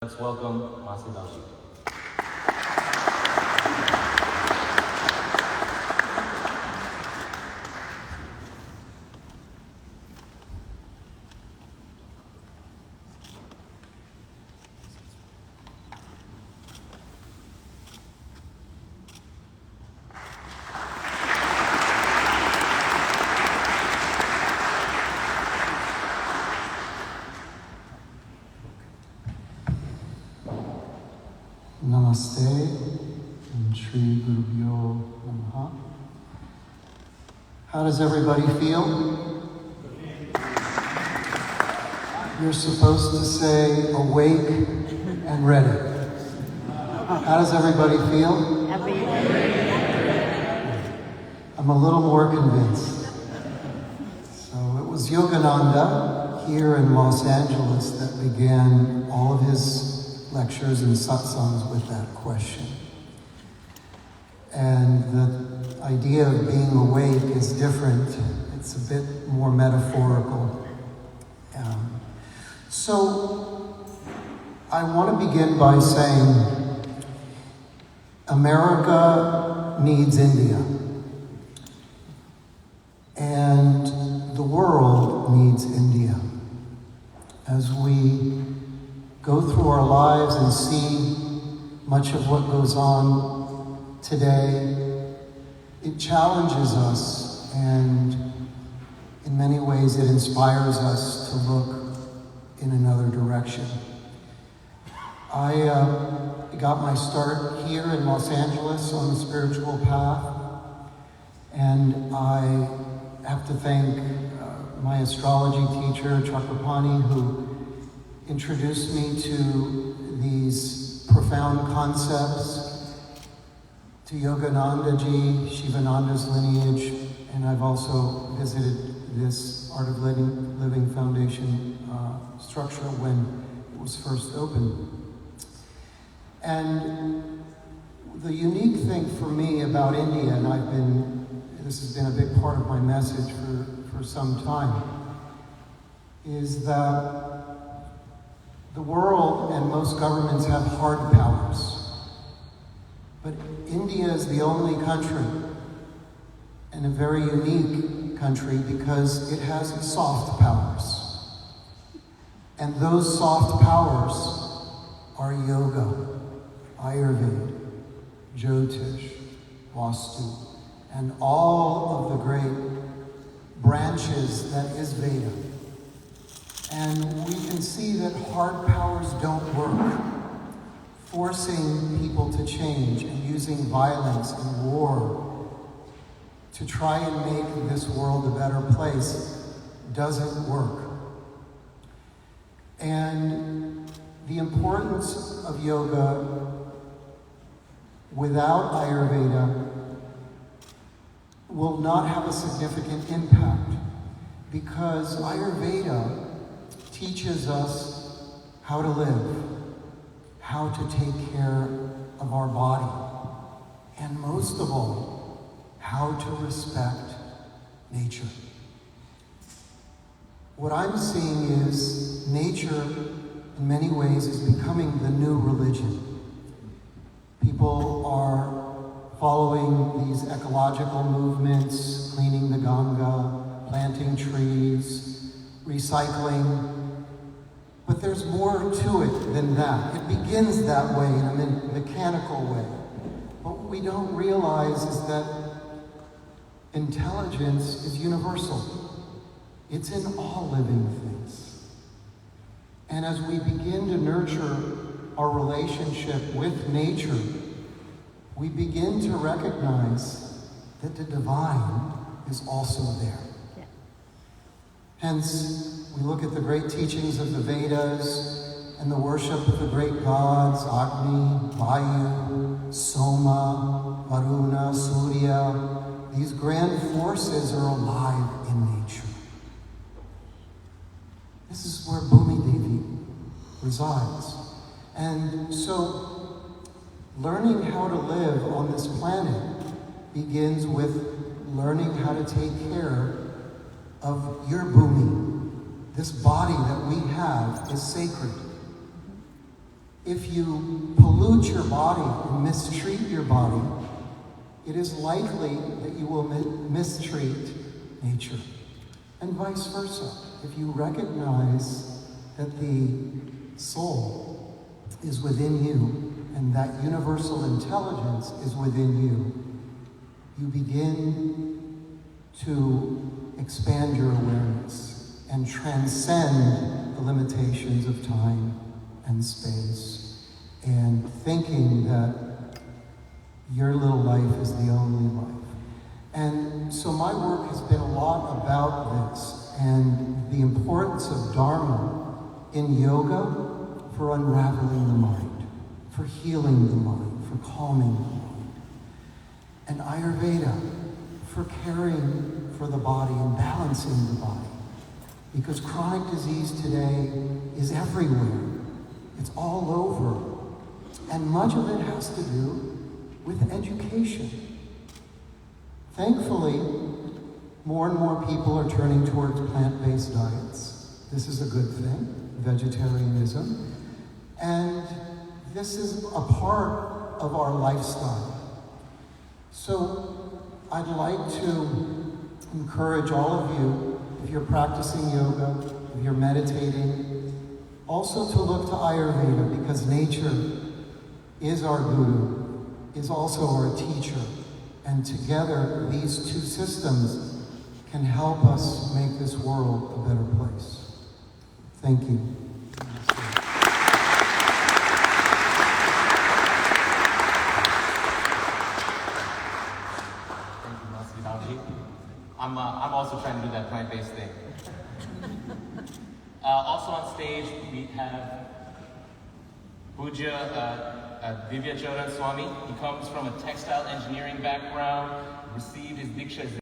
Let's welcome Maheshananda. Namaste and Sri Gurubhyo Namaha. How does everybody feel? You're supposed to say awake and ready. How does everybody feel? Happy. I'm a little more convinced. So it was Yogananda here in Los Angeles that began all of his lectures and satsangs with that question. And the idea of being awake is different. It's a bit more metaphorical. So I want to begin by saying America needs India. And the world needs India. As we go through our lives and see much of what goes on today, it challenges us, and in many ways it inspires us to look in another direction. I got my start here in Los Angeles on the spiritual path, and I have to thank my astrology teacher, Chakrapani, who introduced me to these profound concepts, to Yogananda-ji, Shivananda's lineage, and I've also visited this Art of Living Foundation structure when it was first opened. And the unique thing for me about India, and this has been a big part of my message for some time, is that the world and most governments have hard powers. But India is the only country, and a very unique country, because it has soft powers. And those soft powers are yoga, Ayurveda, Jyotish, Vastu, and all of the great branches that is Veda. And we can see that hard powers don't work. Forcing people to change and using violence and war to try and make this world a better place doesn't work. And the importance of yoga without Ayurveda will not have a significant impact, because Ayurveda teaches us how to live, how to take care of our body, and most of all, how to respect nature. What I'm seeing is nature, in many ways, is becoming the new religion. People are following these ecological movements, cleaning the Ganga, planting trees, recycling. But there's more to it than that. It begins that way, in a mechanical way. But what we don't realize is that intelligence is universal. It's in all living things. And as we begin to nurture our relationship with nature, we begin to recognize that the divine is also there. Yeah. Hence, we look at the great teachings of the Vedas and the worship of the great gods, Agni, Vayu, Soma, Varuna, Surya. These grand forces are alive in nature. This is where Bhumi Devi resides. And so, learning how to live on this planet begins with learning how to take care of your Bhumi. This body that we have is sacred. If you pollute your body and mistreat your body, it is likely that you will mistreat nature, and vice versa. If you recognize that the soul is within you and that universal intelligence is within you, you begin to expand your awareness and transcend the limitations of time and space, and thinking that your little life is the only life. And so my work has been a lot about this and the importance of Dharma in yoga for unraveling the mind, for healing the mind, for calming the mind. And Ayurveda for caring for the body and balancing the body. Because chronic disease today is everywhere. It's all over. And much of it has to do with education. Thankfully, more and more people are turning towards plant-based diets. This is a good thing, vegetarianism. And this is a part of our lifestyle. So I'd like to encourage all of you, if you're practicing yoga, if you're meditating, also to look to Ayurveda, because nature is our guru, is also our teacher. And together, these two systems can help us make this world a better place. Thank you. I'm also trying to do that plant-based thing. Also on stage, we have Puja Divya Swami. He comes from a textile engineering background, received his Diksha